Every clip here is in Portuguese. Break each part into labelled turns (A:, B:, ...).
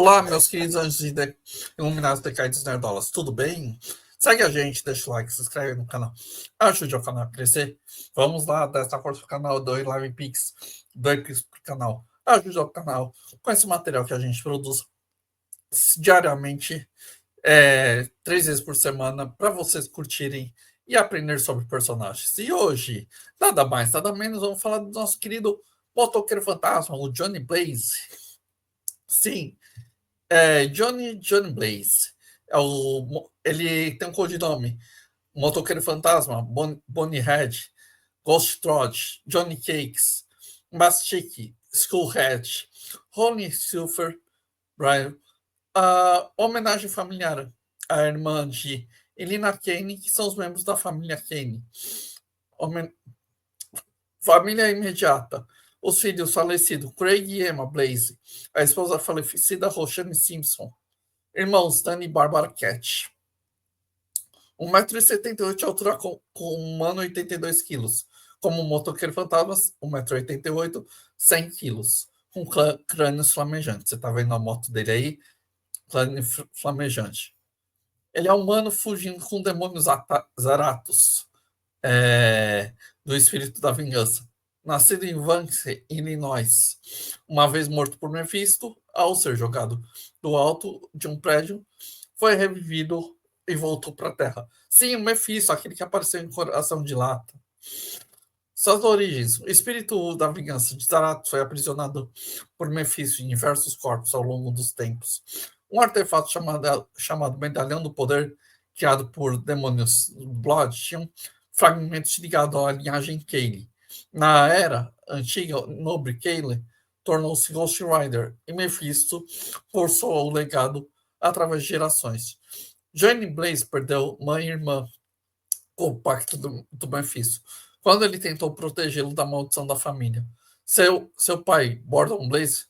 A: Olá, meus queridos anjos iluminados decaídos nerdolas, tudo bem? Segue a gente, deixa o like, se inscreve no canal, ajude o canal a crescer. Vamos lá, dar essa força pro canal, doe Live Pix, doe Pix pro canal, ajude o canal com esse material que a gente produz diariamente, 3 vezes por semana, para vocês curtirem e aprender sobre personagens. E hoje, nada mais, nada menos, vamos falar do nosso querido motoqueiro fantasma, o Johnny Blaze. Sim, Johnny Blaze. Ele tem um codinome: Motoqueiro Fantasma, Bonnie Head, Ghost Trot, Johnny Cakes, Mastic, Skullhead, Ronnie Silver, Brian. A homenagem familiar à irmã de Elina Kane, que são os membros da família Kane. Homen Família imediata. Os filhos falecidos, Craig e Emma Blaze. A esposa falecida, Roshane Simpson. Irmãos, Dani e Barbara Cat. 1,78 m de altura com 1,82 kg. Como motoqueiro fantasma, 1,88 m, 100 kg. Com crânios flamejantes. Você tá vendo a moto dele aí? Crânio flamejante. Ele é humano fugindo com demônios zaratos. Do espírito da vingança. Nascido em Vance, Illinois. Uma vez morto por Mephisto, ao ser jogado do alto de um prédio, foi revivido e voltou para a Terra. Sim, o Mephisto, aquele que apareceu em Coração de Lata. Suas origens. O espírito da vingança de Zarath foi aprisionado por Mephisto em diversos corpos ao longo dos tempos. Um artefato chamado Medalhão do Poder, criado por demônios Blood, tinha fragmentos ligados à linhagem Kaylee. Na era antiga, nobre Kaylee tornou-se Ghost Rider e Mephisto forçou o legado através de gerações. Johnny Blaze perdeu mãe e irmã com o pacto do Mephisto, quando ele tentou protegê-lo da maldição da família. Seu pai, Bordon Blaze,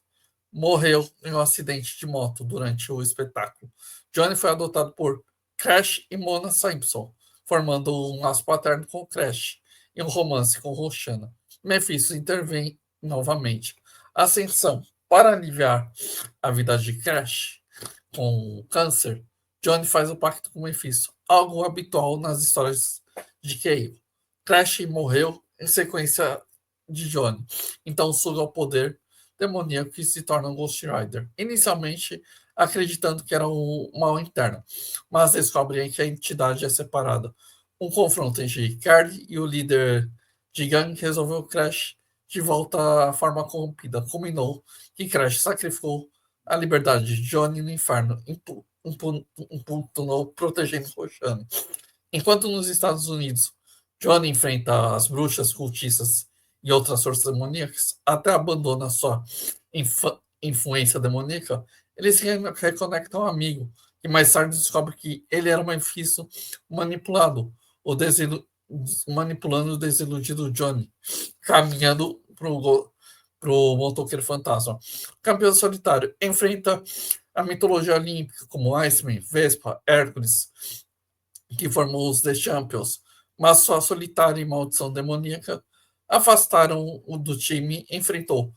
A: morreu em um acidente de moto durante o espetáculo. Johnny foi adotado por Crash e Mona Simpson, formando um laço paterno com Crash e um romance com Roxana. Mephisto intervém novamente. Ascensão. Para aliviar a vida de Crash com câncer, Johnny faz o pacto com Mephisto, algo habitual nas histórias de Cale. Crash morreu em sequência de Johnny, então suga o poder demoníaco que se torna um Ghost Rider. Inicialmente, acreditando que era um mal interno, mas descobrem que a entidade é separada. Um confronto entre Carly e o líder de gangue resolveu Crash de volta à forma corrompida. Culminou que Crash sacrificou a liberdade de Johnny no inferno, impulsionou protegendo Roxane. Enquanto nos Estados Unidos, Johnny enfrenta as bruxas, cultistas e outras forças demoníacas, até abandona sua influência demoníaca, eles se reconectam ao amigo, e mais tarde descobre que ele era um Mephisto manipulando o desiludido Johnny, caminhando para o motoqueiro fantasma. Campeão solitário enfrenta a mitologia olímpica, como Iceman, Vespa, Hércules, que formou os The Champions, mas sua solitária e maldição demoníaca afastaram o do time. Enfrentou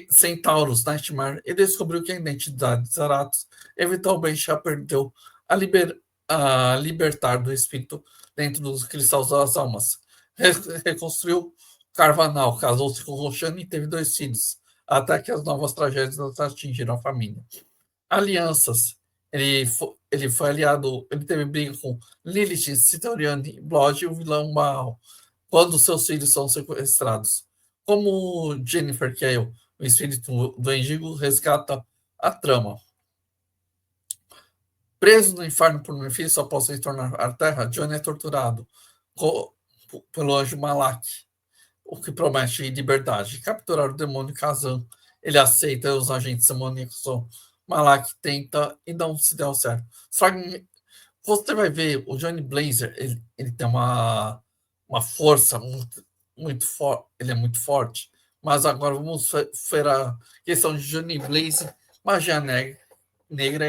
A: Centauros, Nightmare e descobriu que a identidade de Zarathos eventualmente já perdeu a libertar do espírito dentro dos cristais das almas. Reconstruiu Carvanal, casou-se com Roxane e teve 2 filhos, até que as novas tragédias atingiram a família. Alianças. Ele foi aliado, ele teve briga com Lilith, Citoriani, Blood e o vilão Baal, quando seus filhos são sequestrados. Como Jennifer Cale, o espírito do Endigo, resgata a trama. Preso no inferno por Mephisto após retornar à Terra, Johnny é torturado pelo anjo Malak, o que promete liberdade. Capturar o demônio Kazan. Ele aceita, os agentes demoníacos são Malak tenta e não se deu certo. Você vai ver o Johnny Blazer, ele tem uma força muito forte, ele é muito forte. Mas agora vamos ver a questão de Johnny Blaze, magia negra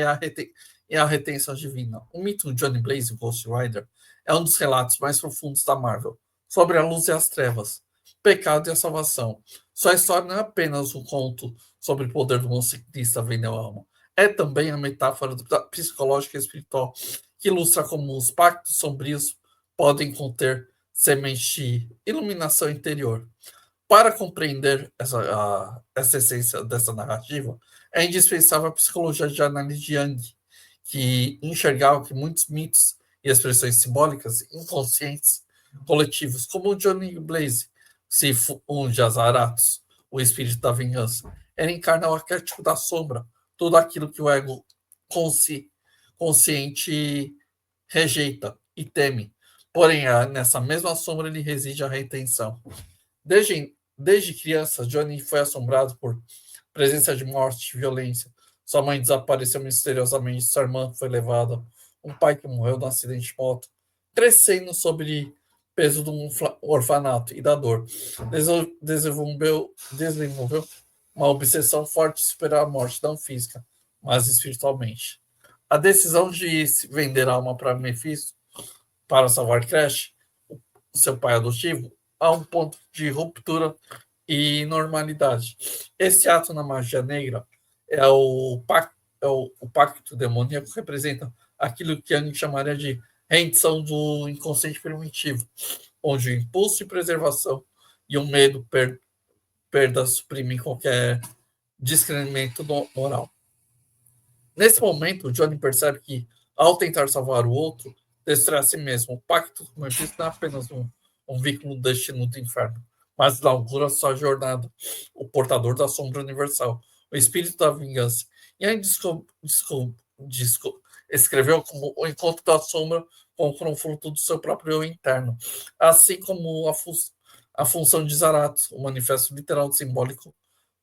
A: e a retenção divina. O mito de Johnny Blaze, Ghost Rider, é um dos relatos mais profundos da Marvel, sobre a luz e as trevas, pecado e a salvação. Sua história não é apenas um conto sobre o poder do motociclista vender alma. é também a metáfora psicológica e espiritual, que ilustra como os pactos sombrios podem conter sementes de iluminação interior. Para compreender essa essência dessa narrativa, é indispensável a psicologia de análise de Jung, que enxergava que muitos mitos e expressões simbólicas inconscientes coletivos, como o Johnny Blaze, se um de Azaratos, o espírito da vingança, ele encarna o arquétipo da sombra, tudo aquilo que o ego consciente rejeita e teme. Porém, nessa mesma sombra ele reside a retenção. Desde criança, Johnny foi assombrado por presença de morte, violência. Sua mãe desapareceu misteriosamente, sua irmã foi levada, um pai que morreu num acidente de moto, crescendo sob peso de um orfanato e da dor. Desenvolveu uma obsessão forte de superar a morte, não física, mas espiritualmente. A decisão de se vender a alma para Mephisto para salvar Crash, seu pai adotivo, a um ponto de ruptura e normalidade. Esse ato na magia negra o pacto demoníaco que representa aquilo que a gente chamaria de rendição do inconsciente primitivo, onde o impulso de preservação e o medo perda suprimem qualquer discernimento moral. Nesse momento, o Johnny percebe que, ao tentar salvar o outro, destrói a si mesmo. O pacto, como eu disse, não é apenas um vínculo do destino do inferno, mas inaugura sua jornada, o portador da sombra universal, o espírito da vingança. E aí escreveu como o encontro da sombra com o confronto do seu próprio eu interno, assim como a função de Zaratos, o manifesto literal e simbólico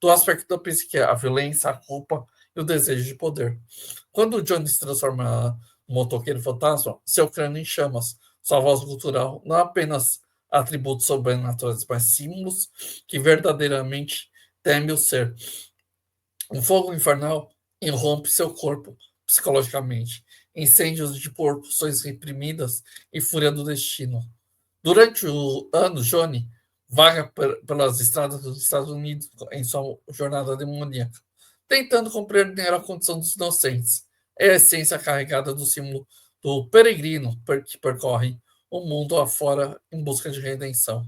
A: do aspecto da psique, a violência, a culpa e o desejo de poder. Quando o Johnny se transforma no motoqueiro fantasma, seu crânio em chamas, sua voz cultural, não apenas atributos sobrenaturais, mas símbolos que verdadeiramente teme o ser. Um fogo infernal irrompe seu corpo psicologicamente, incêndios de proporções reprimidas e fúria do destino. Durante o ano, Johnny vaga pelas estradas dos Estados Unidos em sua jornada demoníaca, tentando compreender a condição dos inocentes. É a essência carregada do símbolo do peregrino que percorre o mundo afora em busca de redenção.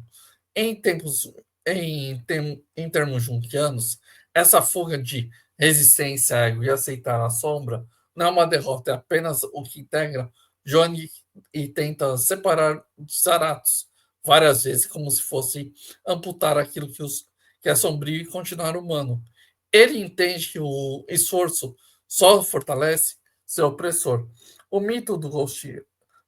A: Em tempos, em termos junquianos, essa fuga de resistência ego e aceitar a sombra não é uma derrota, é apenas o que integra Johnny e tenta separar de Zaratos várias vezes, como se fosse amputar aquilo que é sombrio e continuar humano. Ele entende que o esforço só fortalece seu opressor. O mito do Ghost,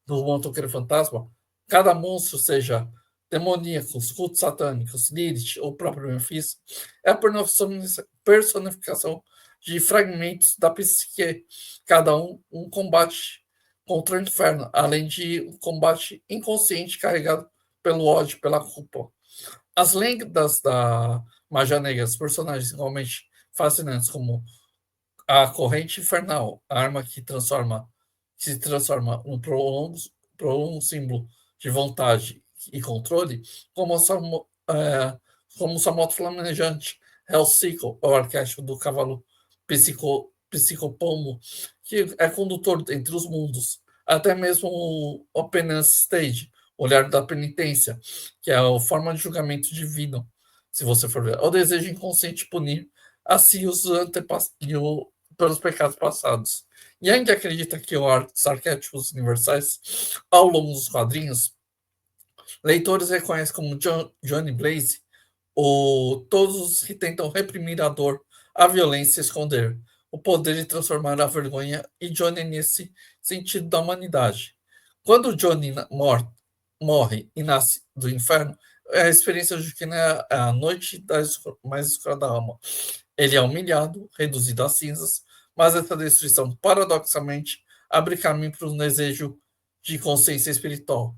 A: do motoqueiro fantasma, cada monstro, seja demoníacos, cultos satânicos, Lilith ou próprio Memphis, é a personificação de fragmentos da psique, cada um combate contra o inferno, além de um combate inconsciente carregado pelo ódio, pela culpa. As lendas da magia negra, os personagens igualmente fascinantes, como a corrente infernal, a arma que se transforma num prolongo símbolo de vontade e controle, como como sua moto flamejante, Hellsicle, o arquétipo do cavalo psicopomo, que é condutor entre os mundos, até mesmo o Penance Stage, o olhar da penitência, que é a forma de julgamento divino, se você for ver. É o desejo inconsciente de punir a si os pelos pecados passados. E ainda acredita que os arquétipos universais, ao longo dos quadrinhos, leitores reconhecem como Johnny Blaze todos os que tentam reprimir a dor, a violência e esconder o poder de transformar a vergonha e Johnny nesse sentido da humanidade. Quando Johnny morre e nasce do inferno, é a experiência de que é a noite mais escura da alma. Ele é humilhado, reduzido a cinzas, mas essa destruição, paradoxalmente, abre caminho para um desejo de consciência espiritual.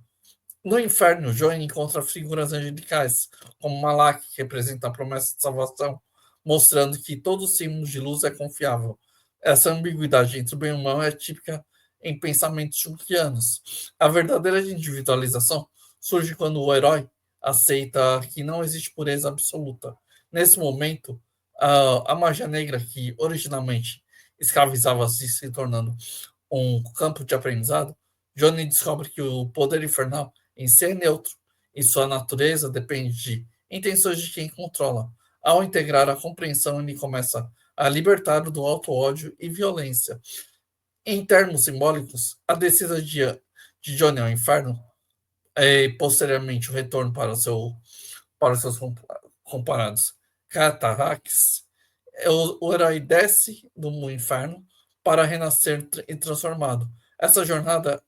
A: No inferno, Johnny encontra figuras angelicais, como Malak, que representa a promessa de salvação, mostrando que todo símbolo de luz é confiável. Essa ambiguidade entre o bem e o mal é típica em pensamentos junguianos. A verdadeira individualização surge quando o herói aceita que não existe pureza absoluta. Nesse momento, a magia negra, que originalmente escravizava-se se tornando um campo de aprendizado, Johnny descobre que o poder infernal em si é neutro e sua natureza depende de intenções de quem controla. Ao integrar a compreensão, ele começa a libertar do auto-ódio e violência. Em termos simbólicos, a descida de Johnny ao inferno e posteriormente o retorno para os seus comparados catarraques, o herói desce do inferno para renascer e transformado. Essa jornada,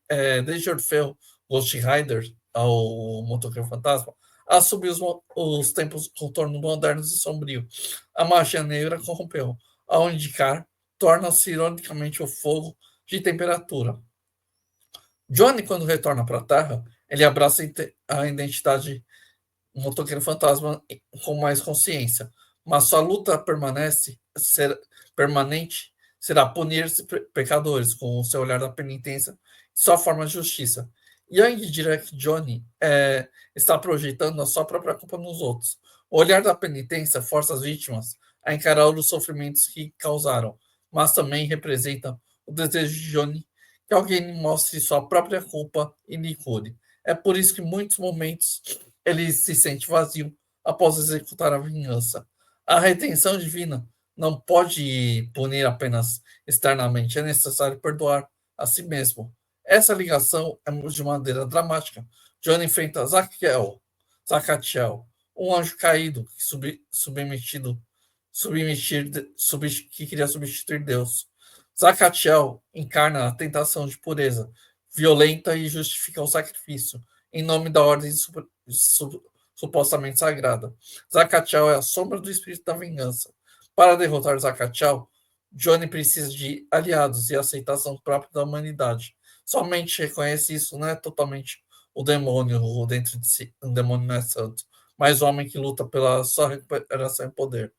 A: desde Orfeu, Ghost Rider, ao Motoqueiro Fantasma, a subir os tempos contornos modernos e sombrio. A magia negra corrompeu, ao indicar, torna-se ironicamente o fogo de temperatura. Johnny, quando retorna para a Terra, ele abraça a identidade um motoqueiro fantasma com mais consciência, mas sua luta permanente será punir pecadores com o seu olhar da penitência e sua forma de justiça. Yang dirá que Johnny está projetando a sua própria culpa nos outros. O olhar da penitência força as vítimas a encarar os sofrimentos que causaram, mas também representa o desejo de Johnny que alguém mostre sua própria culpa e lhe cure. É por isso que em muitos momentos ele se sente vazio após executar a vingança. A redenção divina não pode punir apenas externamente, é necessário perdoar a si mesmo. Essa ligação é de maneira dramática. John enfrenta Zacatiel, um anjo caído que, que queria substituir Deus. Zacatiel encarna a tentação de pureza, violenta e justifica o sacrifício, em nome da ordem supostamente sagrada. Zacatiel é a sombra do espírito da vingança. Para derrotar Zacatiel, Johnny precisa de aliados e aceitação própria da humanidade. Somente reconhece isso, não é totalmente o demônio dentro de si. O demônio não é santo, mas o homem que luta pela sua recuperação e poder.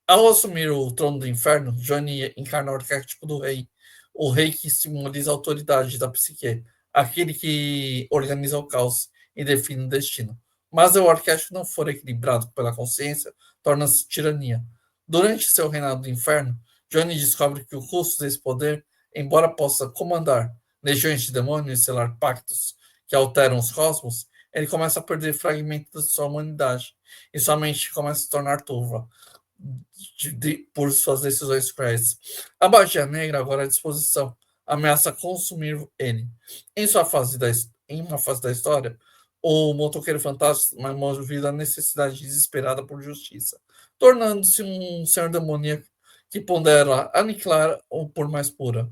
A: Ao assumir o trono do inferno, Johnny encarna o arquétipo do rei, o rei que simboliza a autoridade da psique, aquele que organiza o caos e define o destino. Mas o arquétipo não for equilibrado pela consciência, torna-se tirania. Durante seu reinado do inferno, Johnny descobre que o custo desse poder, embora possa comandar legiões de demônios e selar pactos que alteram os cosmos, ele começa a perder fragmentos de sua humanidade e sua mente começa a se tornar turva por suas decisões cruéis. A magia negra agora à disposição ameaça consumir ele. Em uma fase da história, o motoqueiro fantasma é movido à necessidade desesperada por justiça, tornando-se um ser demoníaco que pondera aniquilar o por mais pura.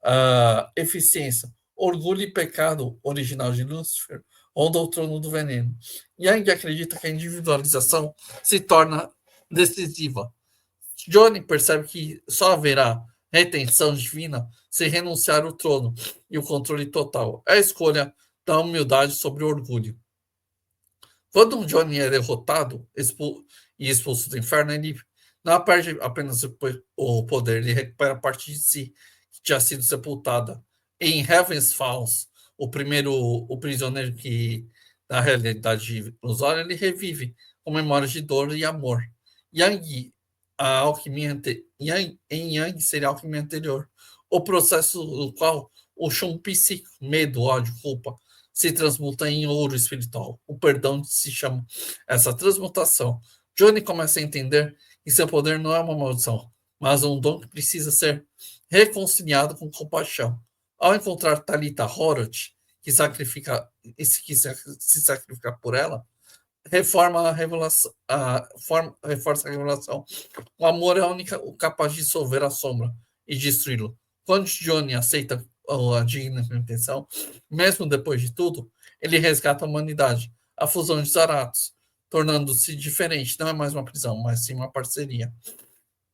A: A eficiência, orgulho e pecado original de Lúcifer ronda o trono do veneno. Yang acredita que a individualização se torna decisiva. Johnny percebe que só haverá retenção divina se renunciar ao trono e o controle total. É a escolha da humildade sobre o orgulho. Quando Johnny é derrotado e expulso do inferno, ele não perde apenas o poder, ele recupera parte de si que tinha sido sepultada. Em Heaven's Falls, o prisioneiro que na realidade ilusória, ele revive com memórias de dor e amor. Yang, a alquimia em Yang seria a alquimia anterior, o processo no qual o chum psíquico, medo, ódio, culpa, se transmuta em ouro espiritual. O perdão se chama essa transmutação. Johnny começa a entender que seu poder não é uma maldição, mas um dom que precisa ser reconciliado com compaixão. Ao encontrar Talita Horot, que se sacrifica por ela, reforça a revelação. O amor é a única capaz de dissolver a sombra e destruí-lo. Quando Johnny aceita a digna intenção, mesmo depois de tudo, ele resgata a humanidade, a fusão de Zaratos, tornando-se diferente. Não é mais uma prisão, mas sim uma parceria.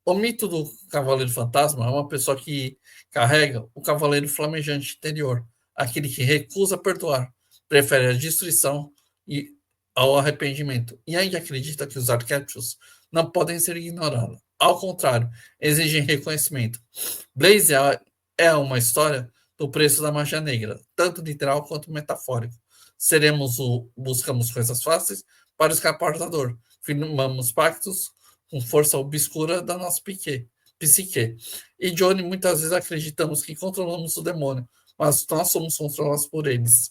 A: O mito do Cavaleiro Fantasma é uma pessoa que carrega o Cavaleiro Flamejante interior, aquele que recusa perdoar, prefere a destruição e ao arrependimento. E ainda acredita que os arquétipos não podem ser ignorados. Ao contrário, exigem reconhecimento. Blaze é uma história do preço da magia negra, tanto literal quanto metafórico. Buscamos coisas fáceis para escapar da dor. Firmamos pactos com força obscura da nossa piquet. psique. E Johnny, muitas vezes acreditamos que controlamos o demônio, mas nós somos controlados por eles.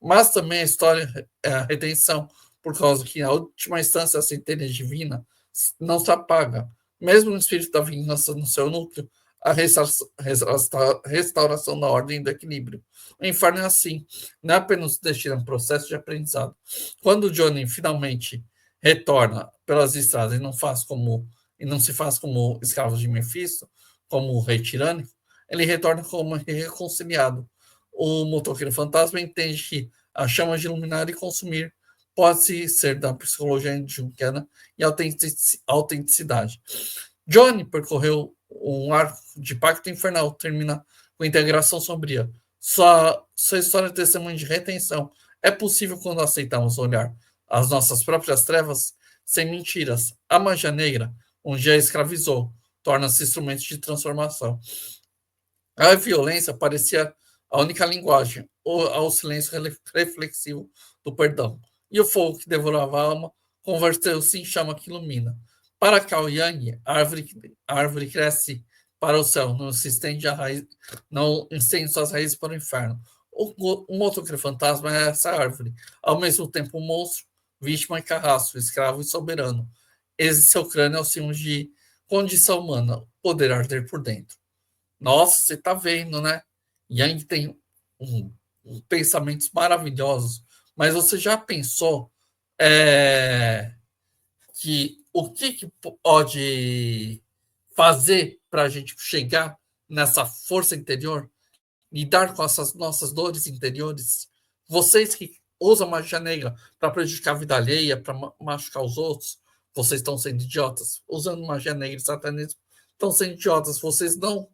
A: Mas também a história é a redenção, por causa que, na última instância, a centelha divina não se apaga. Mesmo o espírito da vingança no seu núcleo, a restauração da ordem e do equilíbrio. O inferno é assim, não é apenas o destino, é um processo de aprendizado. Quando Johnny finalmente retorna pelas estradas e não se faz como escravo de Mephisto, como o rei tirânico, ele retorna como reconciliado. O motoqueiro fantasma entende que a chama de iluminar e consumir pode ser da psicologia junguiana e autenticidade. Johnny percorreu um arco de pacto infernal, termina com integração sombria. Sua história é testemunho de retenção. É possível quando aceitamos olhar as nossas próprias trevas sem mentiras. A magia negra, um dia escravizou, torna-se instrumento de transformação. A violência parecia a única linguagem, ao silêncio reflexivo do perdão. E o fogo que devorava a alma converteu-se em chama que ilumina. Para Cao Yang, a árvore cresce para o céu, não estende suas raízes para o inferno. O motoqueiro fantasma é essa árvore, ao mesmo tempo um monstro, vítima e carrasco, escravo e soberano. Esse seu crânio é o símbolo de condição humana, poder arder por dentro. Nossa, você tá vendo, né? Yang tem pensamentos maravilhosos, mas você já pensou que o que pode fazer para a gente chegar nessa força interior, lidar com essas nossas dores interiores? Vocês que usam magia negra para prejudicar a vida alheia, para machucar os outros, vocês estão sendo idiotas. Usando magia negra e satanismo, estão sendo idiotas. Vocês não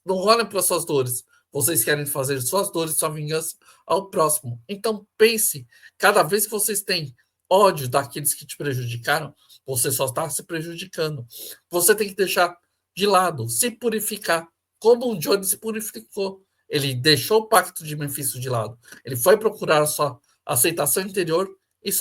A: olham para suas dores. Vocês querem fazer suas dores, sua vingança ao próximo. Então pense, cada vez que vocês têm ódio daqueles que te prejudicaram, você só está se prejudicando. Você tem que deixar de lado, se purificar, como o Johnny se purificou. Ele deixou o pacto de Mephisto de lado. Ele foi procurar a sua aceitação interior e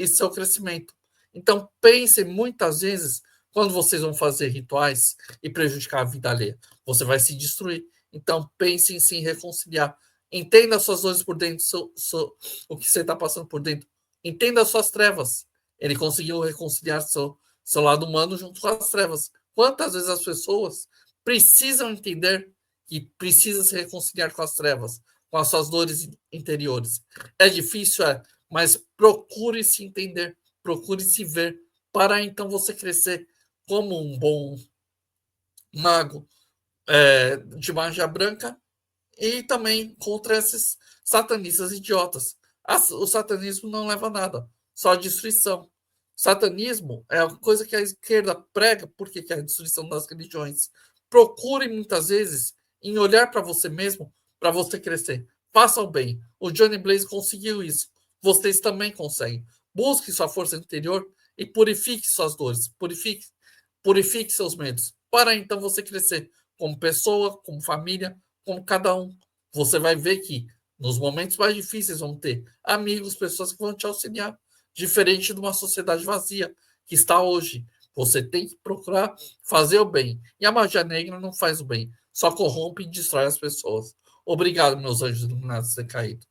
A: seu crescimento. Então pense muitas vezes quando vocês vão fazer rituais e prejudicar a vida alheia. Você vai se destruir. Então pense em se reconciliar. Entenda suas dores por dentro, o que você está passando por dentro. Entenda as suas trevas. Ele conseguiu reconciliar seu lado humano junto com as trevas. Quantas vezes as pessoas precisam entender que precisa se reconciliar com as trevas, com as suas dores interiores? É difícil, mas procure se entender, procure se ver, para então você crescer como um bom mago de magia branca e também contra esses satanistas idiotas. O satanismo não leva a nada, só a destruição. Satanismo é a coisa que a esquerda prega, porque é a destruição das religiões. Procure muitas vezes em olhar para você mesmo, para você crescer. Faça o bem. O Johnny Blaze conseguiu isso. Vocês também conseguem. Busque sua força interior e purifique suas dores. Purifique seus medos. Para então você crescer como pessoa, como família, como cada um. Você vai ver que nos momentos mais difíceis vão ter amigos, pessoas que vão te auxiliar. Diferente de uma sociedade vazia que está hoje. Você tem que procurar fazer o bem. E a magia negra não faz o bem. Só corrompe e destrói as pessoas. Obrigado, meus anjos iluminados, por ter caído.